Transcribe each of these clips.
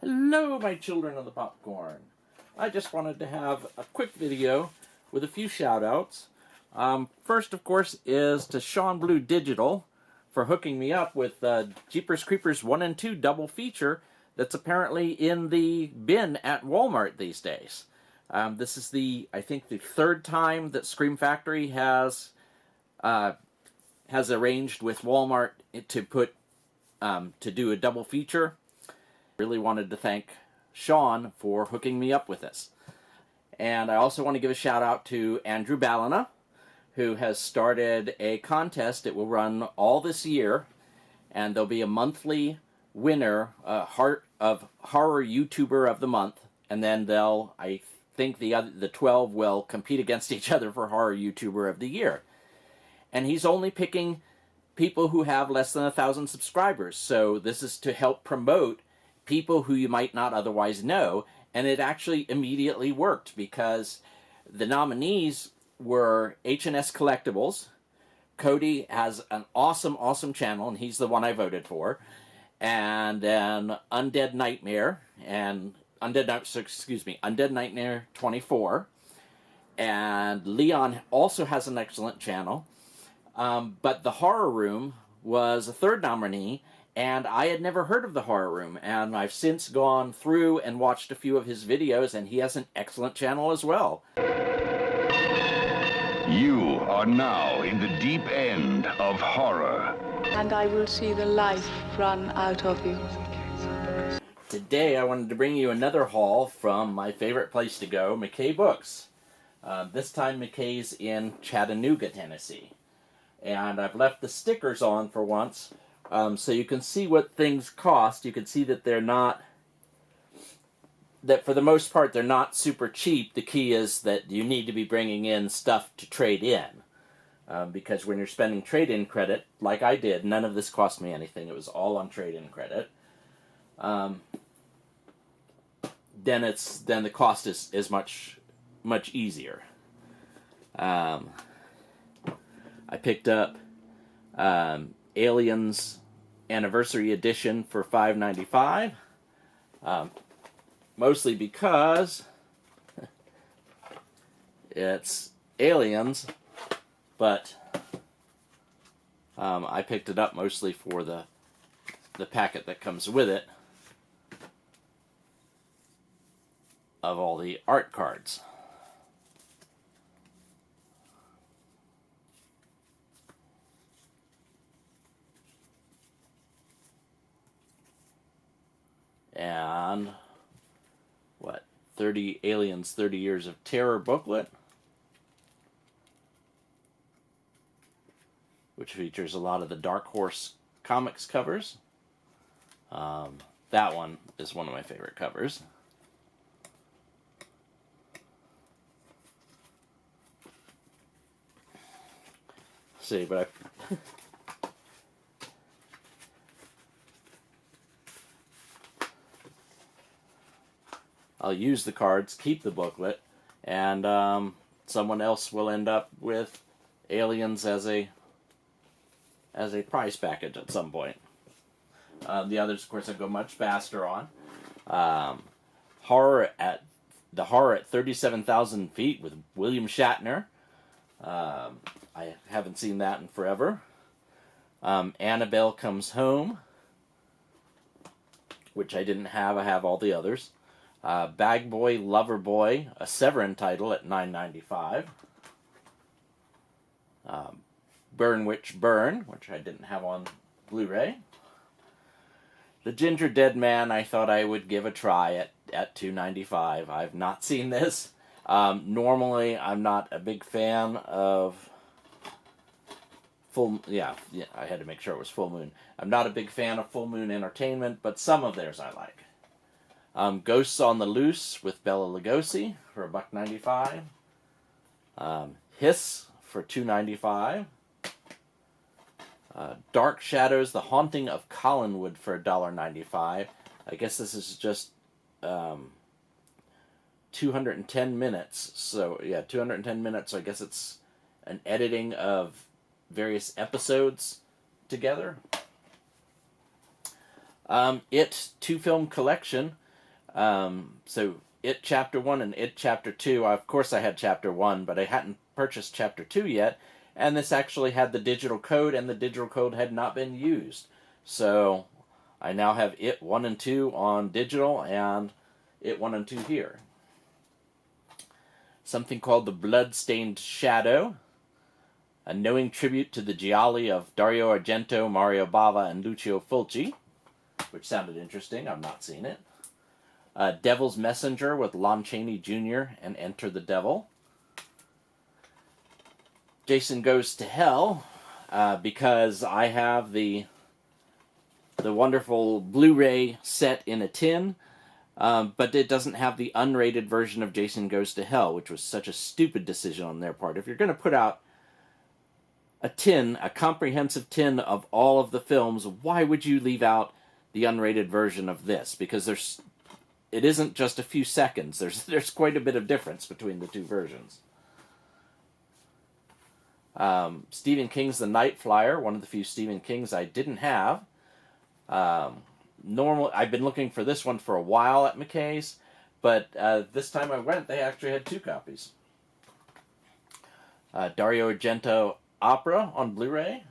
Hello, my children of the popcorn. I just wanted to have a quick video with a few shout-outs. First, of course, is to Sean Blue Digital for hooking me up with Jeepers Creepers 1 and 2 double feature that's apparently in the bin at Walmart these days. This is I think the third time that Scream Factory has arranged with Walmart to do a double feature. Really wanted to thank Sean for hooking me up with this. And I also want to give a shout out to Andrew Ballina, who has started a contest. It will run all this year, and there'll be a monthly winner, Horror YouTuber of the Month, and then I think the 12 will compete against each other for Horror YouTuber of the Year. And he's only picking people who have less than 1,000 subscribers, so this is to help promote people who you might not otherwise know, and it actually immediately worked because the nominees were H&S Collectibles. Cody has an awesome channel, and he's the one I voted for, and then Undead Nightmare and Undead Nightmare 24, and Leon also has an excellent channel, but the Horror Room was a third nominee. And I had never heard of the Horror Room, and I've since gone through and watched a few of his videos, and he has an excellent channel as well. You are now in the deep end of horror. And I will see the life run out of you. Today I wanted to bring you another haul from my favorite place to go, McKay Books. This time McKay's in Chattanooga, Tennessee. And I've left the stickers on for once, so you can see what things cost. You can see that that for the most part they're not super cheap. The key is that you need to be bringing in stuff to trade in. Because when you're spending trade-in credit, like I did, none of this cost me anything. It was all on trade-in credit. Then the cost is much easier. I picked up Aliens Anniversary Edition for $5.95, mostly because it's Aliens, but I picked it up mostly for the packet that comes with it of all the art cards. And what, 30 Aliens 30 Years of Terror booklet, which features a lot of the Dark Horse Comics covers. That one is one of my favorite covers. See, but I'll use the cards, keep the booklet, and someone else will end up with Aliens as a prize package at some point. The others, of course, I go much faster on. Horror at 37,000 Feet with William Shatner. I haven't seen that in forever. Annabelle Comes Home, which I didn't have. I have all the others. Bag Boy, Lover Boy, a Severin title at $9.95. Burn Witch Burn, which I didn't have on Blu-ray. The Ginger Dead Man I thought I would give a try at $2.95. I've not seen this. Normally I'm not a big fan of I had to make sure it was Full Moon. I'm not a big fan of Full Moon Entertainment, but some of theirs I like. Ghosts on the Loose with Bela Lugosi for $1.95. Hiss for $2.95. Dark Shadows, The Haunting of Collinwood for $1.95. I guess this is just 210 minutes. So, yeah, 210 minutes. So I guess it's an editing of various episodes together. It 2-film collection So It Chapter 1 and It Chapter 2, of course I had Chapter 1, but I hadn't purchased Chapter 2 yet, and this actually had the digital code, and the digital code had not been used. So I now have It 1 and 2 on digital, and It 1 and 2 here. Something called The Blood-Stained Shadow, a knowing tribute to the gialli of Dario Argento, Mario Bava, and Lucio Fulci, which sounded interesting. I've not seen it. Devil's Messenger with Lon Chaney Jr. and Enter the Devil. Jason Goes to Hell, because I have the wonderful Blu-ray set in a tin, but it doesn't have the unrated version of Jason Goes to Hell, which was such a stupid decision on their part. If you're going to put out a comprehensive tin of all of the films, why would you leave out the unrated version of this? Because it isn't just a few seconds. There's quite a bit of difference between the two versions. Stephen King's The Night Flyer, one of the few Stephen Kings I didn't have. I've been looking for this one for a while at McKays, but this time I went, they actually had 2 copies. Dario Argento Opera on Blu-ray.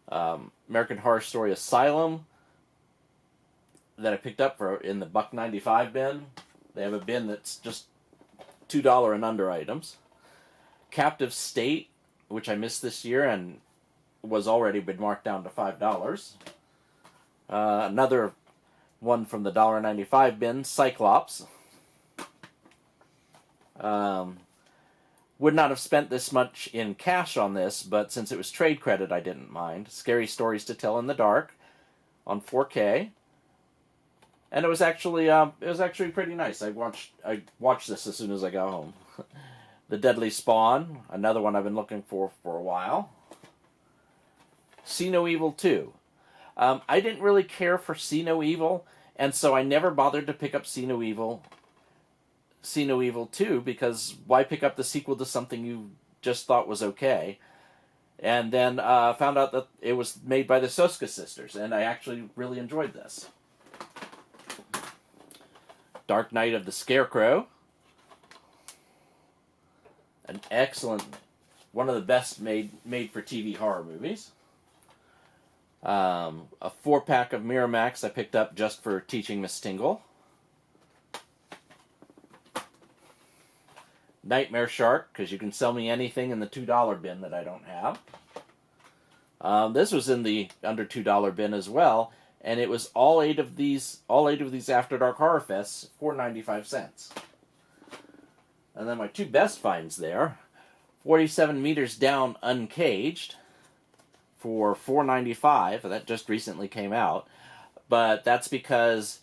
American Horror Story Asylum that I picked up in the $1.95 bin. They have a bin that's just $2 and under items. Captive State, which I missed this year and was already been marked down to $5. Another one from the $1.95 bin, Cyclops. Would not have spent this much in cash on this, but since it was trade credit, I didn't mind. Scary Stories to Tell in the Dark on 4K. And it was actually pretty nice. I watched this as soon as I got home. The Deadly Spawn, another one I've been looking for a while. See No Evil 2. I didn't really care for See No Evil, and so I never bothered to pick up See No Evil 2, because why pick up the sequel to something you just thought was okay? And then found out that it was made by the Soska sisters, and I actually really enjoyed this. Dark Night of the Scarecrow. An excellent, one of the best made-for-TV horror movies. A 4-pack of Miramax I picked up just for teaching Miss Tingle. Nightmare Shark, because you can sell me anything in the $2 bin that I don't have. This was in the under $2 bin as well, and it was all eight of these After Dark Horror Fests for 95 cents. And then my 2 best finds there, 47 Meters Down Uncaged for $4.95. That just recently came out, but that's because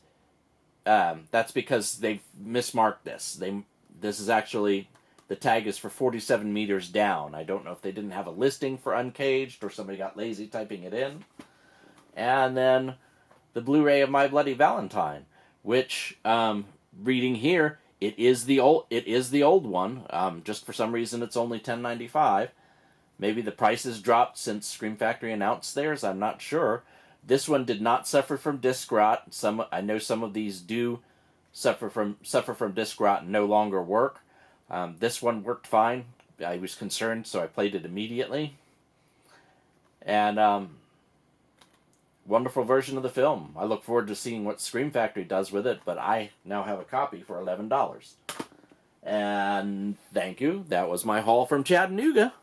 they've mismarked this. This is actually, the tag is for 47 Meters Down. I don't know if they didn't have a listing for Uncaged or somebody got lazy typing it in. And then the Blu-ray of My Bloody Valentine, which, reading here, it is the old one. Just for some reason, it's only $10.95. Maybe the prices dropped since Scream Factory announced theirs. I'm not sure. This one did not suffer from disc rot. I know some of these do suffer from disc rot and no longer work. This one worked fine. I was concerned, so I played it immediately. And wonderful version of the film. I look forward to seeing what Scream Factory does with it, but I now have a copy for $11. And thank you. That was my haul from Chattanooga.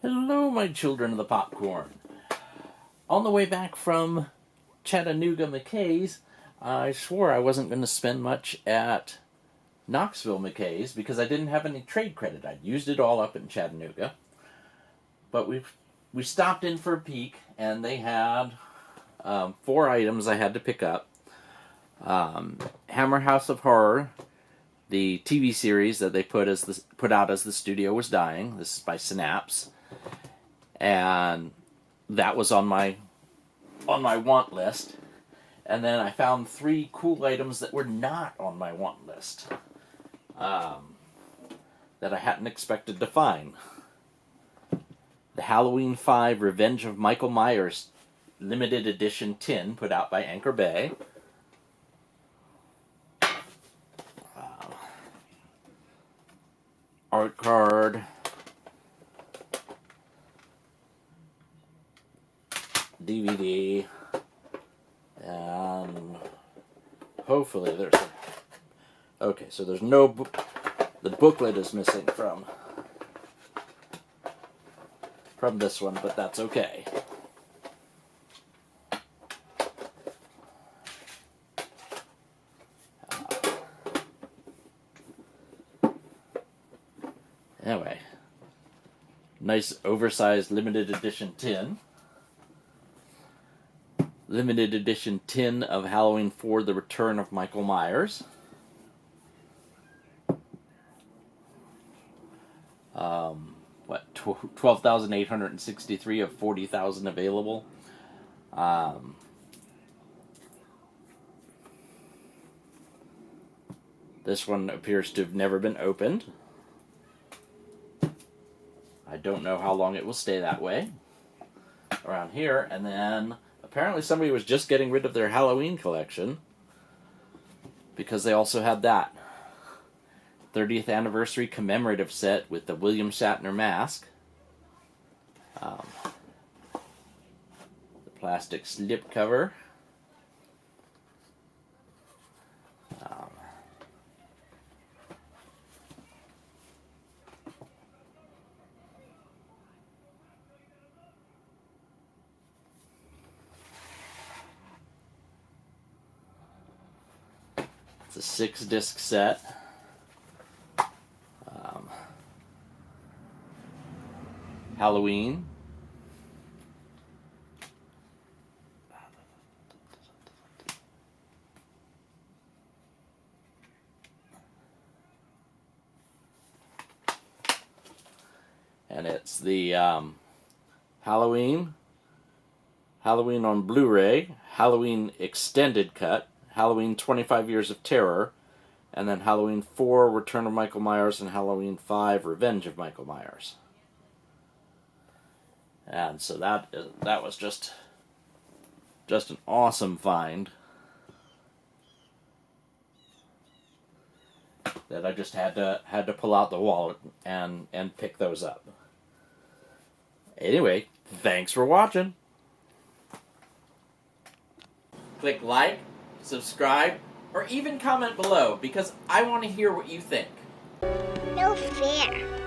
Hello, my children of the popcorn. On the way back from Chattanooga McKays, I swore I wasn't going to spend much at Knoxville McKays because I didn't have any trade credit. I'd used it all up in Chattanooga. But we stopped in for a peek, and they had 4 items I had to pick up. Hammer House of Horror, the TV series that they put out as the studio was dying. This is by Synapse, and that was on my want list. And then I found 3 cool items that were not on my want list, that I hadn't expected to find. The Halloween 5 Revenge of Michael Myers limited edition tin put out by Anchor Bay. Art card. DVD. And hopefully there's a... Okay, so there's no... The booklet is missing from this one, but that's okay. Anyway, nice oversized limited edition tin. Limited edition tin of Halloween 4: The Return of Michael Myers. What, 12,863 of 40,000 available. This one appears to have never been opened. I don't know how long it will stay that way around here. And then apparently somebody was just getting rid of their Halloween collection because they also had that 30th anniversary commemorative set with the William Shatner mask. The plastic slip cover. It's a 6-disc set. Halloween. And it's the Halloween on Blu-ray, Halloween Extended Cut, Halloween 25 Years of Terror, and then Halloween 4, Return of Michael Myers, and Halloween 5, Revenge of Michael Myers. And so that was just an awesome find that I just had to pull out the wallet and pick those up. Anyway, thanks for watching. Click like, subscribe, or even comment below because I want to hear what you think. No fair.